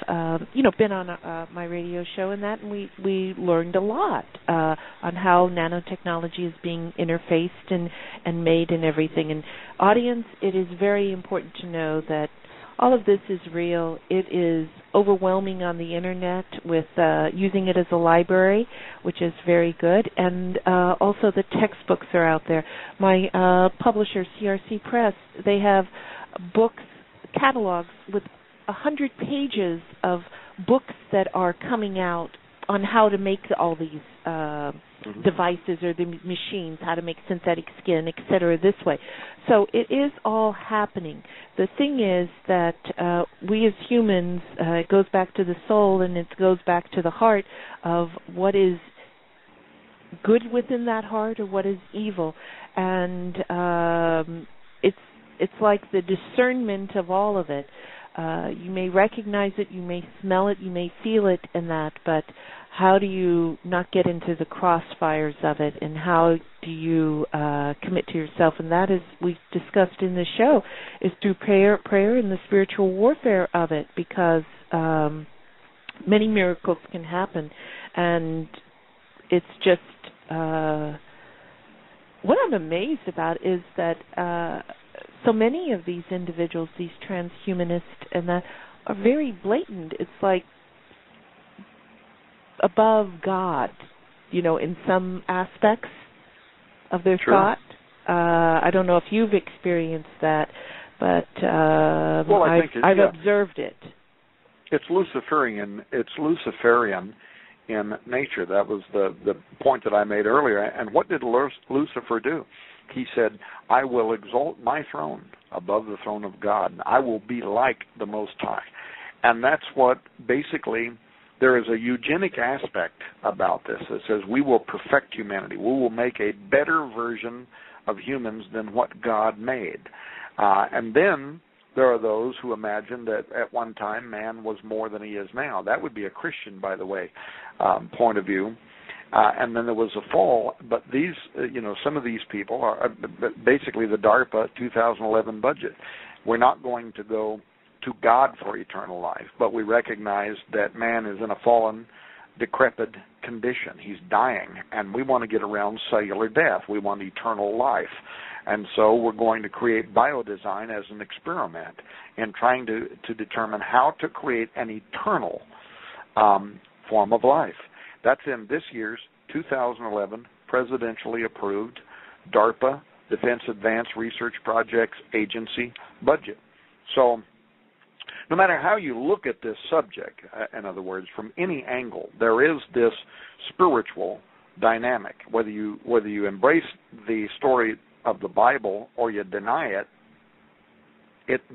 A: been on my radio show and that, and we learned a lot on how nanotechnology is being interfaced and made and everything. And audience, it is very important to know that all of this is real. It is overwhelming on the internet with using it as a library, which is very good. And also the textbooks are out there. My publisher, CRC Press, they have books, catalogs with 100 pages of books that are coming out on how to make all these devices or the machines, how to make synthetic skin, et cetera, this way. So it is all happening. The thing is that we as humans, it goes back to the soul and it goes back to the heart of what is good within that heart or what is evil. And it's like the discernment of all of it. You may recognize it, you may smell it, you may feel it and that, but how do you not get into the crossfires of it, and how do you commit to yourself? And that is, we've discussed in the show, is through prayer and the spiritual warfare of it, because many miracles can happen. And it's just, what I'm amazed about is that so many of these individuals, these transhumanists and that, are very blatant. It's like above God, in some aspects of their thought. I don't know if you've experienced that, but I've observed it.
B: It's Luciferian. It's Luciferian in nature. That was the point that I made earlier. And what did Lucifer do? He said, I will exalt my throne above the throne of God. I will be like the Most High. And that's what basically, there is a eugenic aspect about this. It says we will perfect humanity. We will make a better version of humans than what God made. And then there are those who imagine that at one time man was more than he is now. That would be a Christian, by the way, point of view. And then there was a fall, but these, some of these people are basically the DARPA 2011 budget. We're not going to go to God for eternal life, but we recognize that man is in a fallen, decrepit condition. He's dying, and we want to get around cellular death. We want eternal life. And so we're going to create biodesign as an experiment in trying to determine how to create an eternal form of life. That's in this year's 2011 presidentially approved DARPA, Defense Advanced Research Projects Agency budget. So no matter how you look at this subject, in other words, from any angle, there is this spiritual dynamic. Whether you embrace the story of the Bible or you deny it,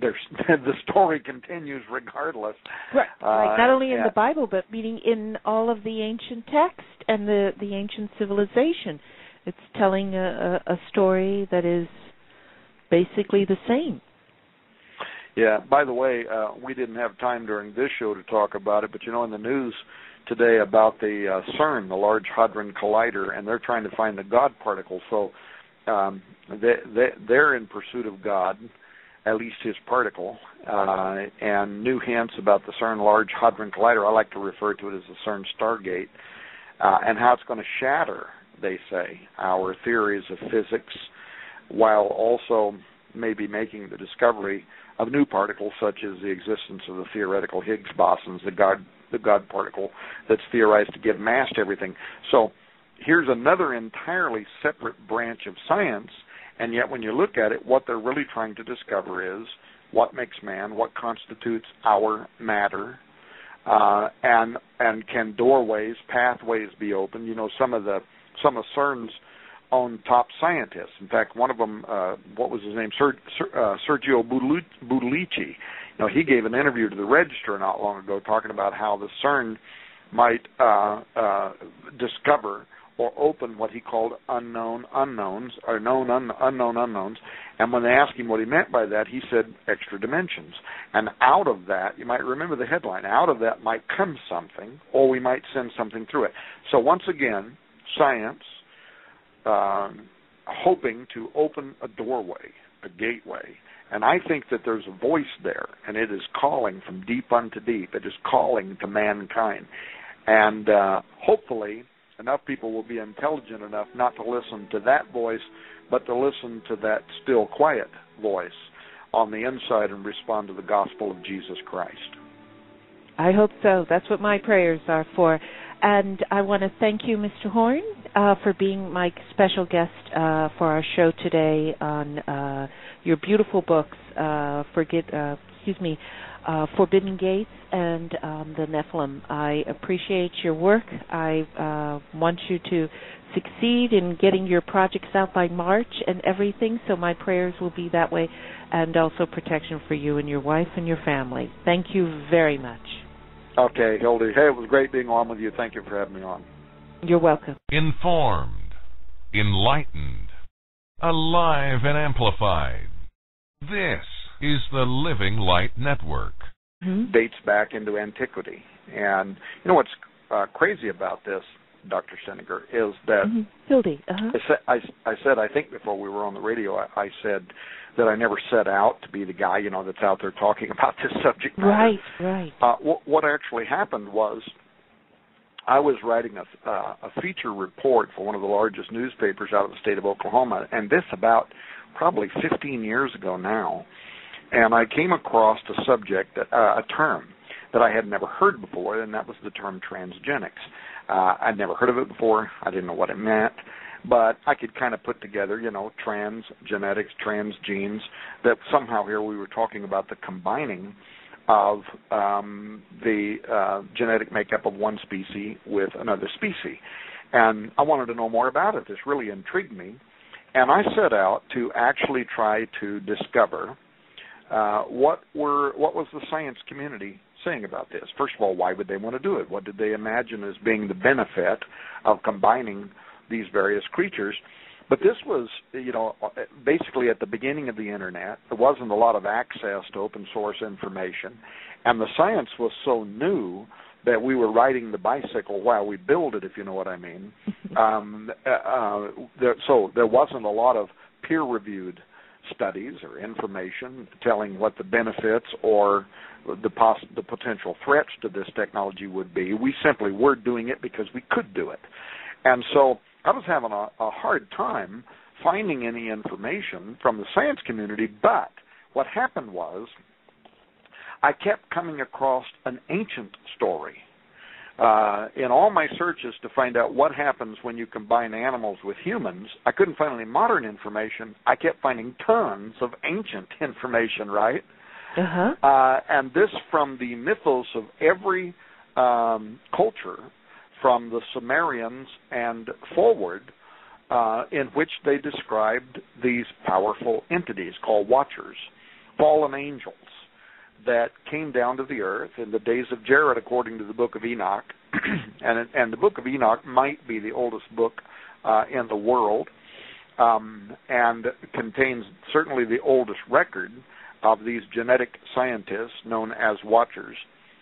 B: the story continues regardless.
A: Right. Not only in the Bible, but meaning in all of the ancient texts and the ancient civilization. It's telling a story that is basically the same.
B: Yeah. By the way, we didn't have time during this show to talk about it, but in the news today about the CERN, the Large Hadron Collider, and they're trying to find the God particle. So they're in pursuit of God, at least his particle, and new hints about the CERN Large Hadron Collider. I like to refer to it as the CERN Stargate, and how it's going to shatter, they say, our theories of physics, while also maybe making the discovery of new particles, such as the existence of the theoretical Higgs bosons, the God particle that's theorized to give mass to everything. So here's another entirely separate branch of science. And yet when you look at it, what they're really trying to discover is what makes man, what constitutes our matter, and can doorways, pathways be opened. Some of CERN's own top scientists. In fact, one of them, what was his name, Sergio Buglici. He gave an interview to the Register not long ago talking about how the CERN might discover or open what he called unknown unknowns, or unknown unknowns. And when they asked him what he meant by that, he said extra dimensions. And out of that, you might remember the headline, out of that might come something, or we might send something through it. So once again, science hoping to open a doorway, a gateway. And I think that there's a voice there, and it is calling from deep unto deep. It is calling to mankind. And hopefully enough people will be intelligent enough not to listen to that voice, but to listen to that still, quiet voice on the inside and respond to the gospel of Jesus Christ.
A: I hope so. That's what my prayers are for. And I want to thank you, Mr. Horn, for being my special guest for our show today on your beautiful books, Forbidden Gates and the Nephilim. I appreciate your work. I want you to succeed in getting your projects out by March and everything, so my prayers will be that way, and also protection for you and your wife and your family. Thank you very much.
B: Okay, Hildy. Hey, it was great being on with you. Thank you for having me on.
A: You're welcome.
C: Informed, enlightened, alive and amplified. This is the Living Light Network.
B: Mm-hmm. Dates back into antiquity. And you know what's crazy about this, Dr. Staninger, is that
A: Hildy,
B: I said, I think before we were on the radio, I said that I never set out to be the guy, that's out there talking about this subject matter.
A: Right.
B: What actually happened was I was writing a feature report for one of the largest newspapers out of the state of Oklahoma, and this about probably 15 years ago now, and I came across a subject, a term that I had never heard before, and that was the term transgenics. I'd never heard of it before. I didn't know what it meant, but I could kind of put together, trans genetics, trans genes, that somehow here we were talking about the combining of the genetic makeup of one species with another species. And I wanted to know more about it. This really intrigued me. And I set out to actually try to discover what was the science community saying about this. First of all, why would they want to do it? What did they imagine as being the benefit of combining these various creatures? But this was, basically at the beginning of the Internet. There wasn't a lot of access to open source information, and the science was so new that we were riding the bicycle while we build it, if you know what I mean. So there wasn't a lot of peer-reviewed studies or information telling what the benefits or the potential threats to this technology would be. We simply were doing it because we could do it. And so I was having a hard time finding any information from the science community, but what happened was I kept coming across an ancient story. In all my searches to find out what happens when you combine animals with humans, I couldn't find any modern information. I kept finding tons of ancient information, right? And this from the mythos of every culture, from the Sumerians and forward, in which they described these powerful entities called watchers, fallen angels, that came down to the earth in the days of Jared, according to the book of Enoch. and the book of Enoch might be the oldest book in the world, and contains certainly the oldest record of these genetic scientists known as watchers,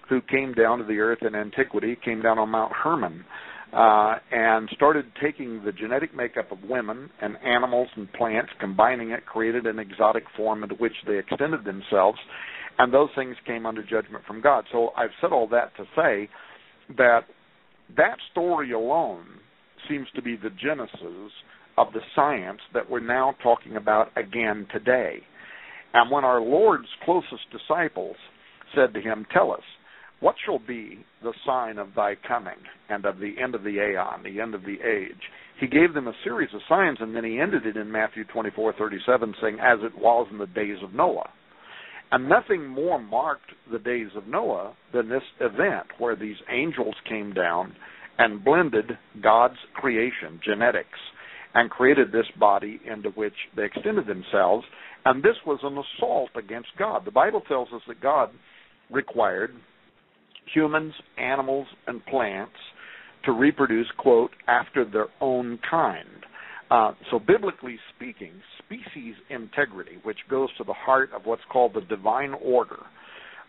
B: who came down to the earth in antiquity, came down on Mount Hermon, and started taking the genetic makeup of women and animals and plants, combining it, created an exotic form into which they extended themselves, and those things came under judgment from God. So I've said all that to say that that story alone seems to be the genesis of the science that we're now talking about again today. And when our Lord's closest disciples said to him, "Tell us, what shall be the sign of thy coming and of the end of the aeon, the end of the age?" He gave them a series of signs, and then he ended it in Matthew 24:37, saying, "As it was in the days of Noah." And nothing more marked the days of Noah than this event where these angels came down and blended God's creation, genetics, and created this body into which they extended themselves. And this was an assault against God. The Bible tells us that God required humans, animals, and plants to reproduce, quote, after their own kind. So biblically speaking, species integrity, which goes to the heart of what's called the divine order,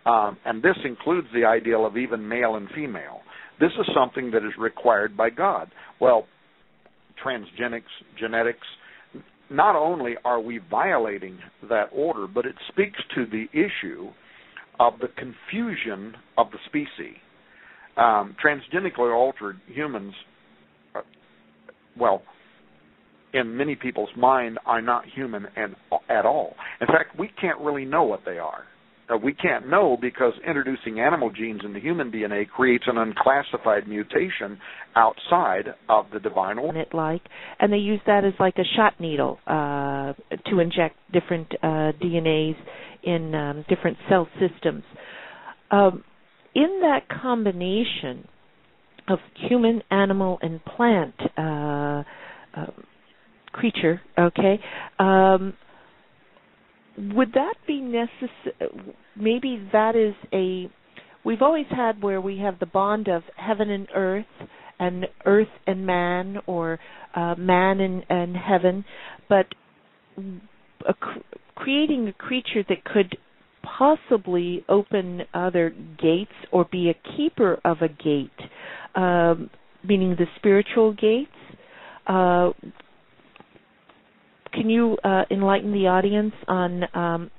B: and this includes the ideal of even male and female. This is something that is required by God. Well, transgenics, genetics, not only are we violating that order, but it speaks to the issue of the confusion of the species. Transgenically altered humans, in many people's mind, are not human at all. In fact, we can't really know what they are. We can't know because introducing animal genes into human DNA creates an unclassified mutation outside of the divine order.
A: And they use that as like a shot needle to inject different DNAs in different cell systems. In that combination of human, animal, and plant creature, would that be necessary? Maybe that is we've always had where we have the bond of heaven and earth and man, or man and heaven, but creating a creature that could possibly open other gates or be a keeper of a gate, meaning the spiritual gates. Can you enlighten the audience on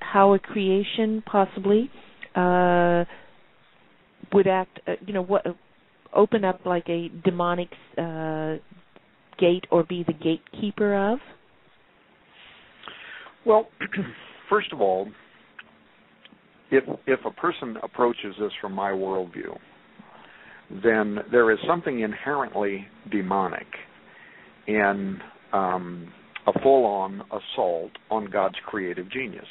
A: how a creation possibly would act, open up like a demonic gate or be the gatekeeper of?
B: Well, first of all, if a person approaches this from my worldview, then there is something inherently demonic in a full-on assault on God's creative genius.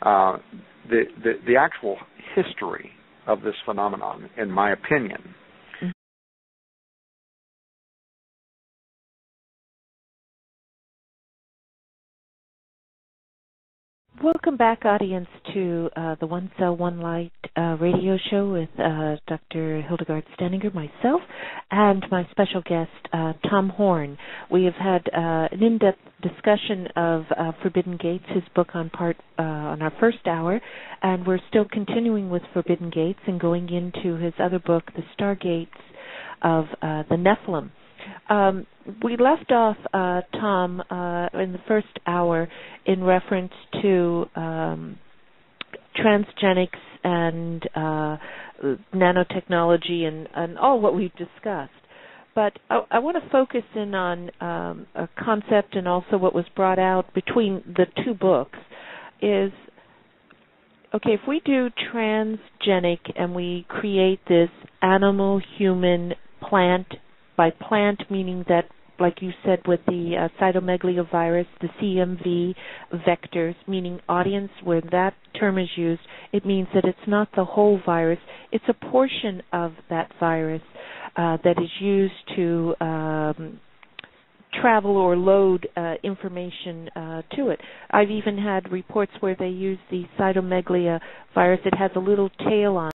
B: The actual history of this phenomenon, in my opinion,
A: Welcome back, audience, to the One Cell, One Light radio show with Dr. Hildegarde Staninger, myself, and my special guest, Tom Horn. We have had an in-depth discussion of Forbidden Gates, his book on our first hour, and we're still continuing with Forbidden Gates and going into his other book, The Stargates of the Nephilim. We left off, Tom, in the first hour in reference to transgenics and nanotechnology and all what we've discussed. But I want to focus in on a concept and also what was brought out between the two books is, okay, if we do transgenic and we create this animal, human, plant, by plant meaning that, like you said, with the cytomegalovirus, the CMV vectors, meaning audience, where that term is used, it means that it's not the whole virus, it's a portion of that virus that is used to travel or load information to it. I've even had reports where they use the cytomegalovirus. It has a little tail on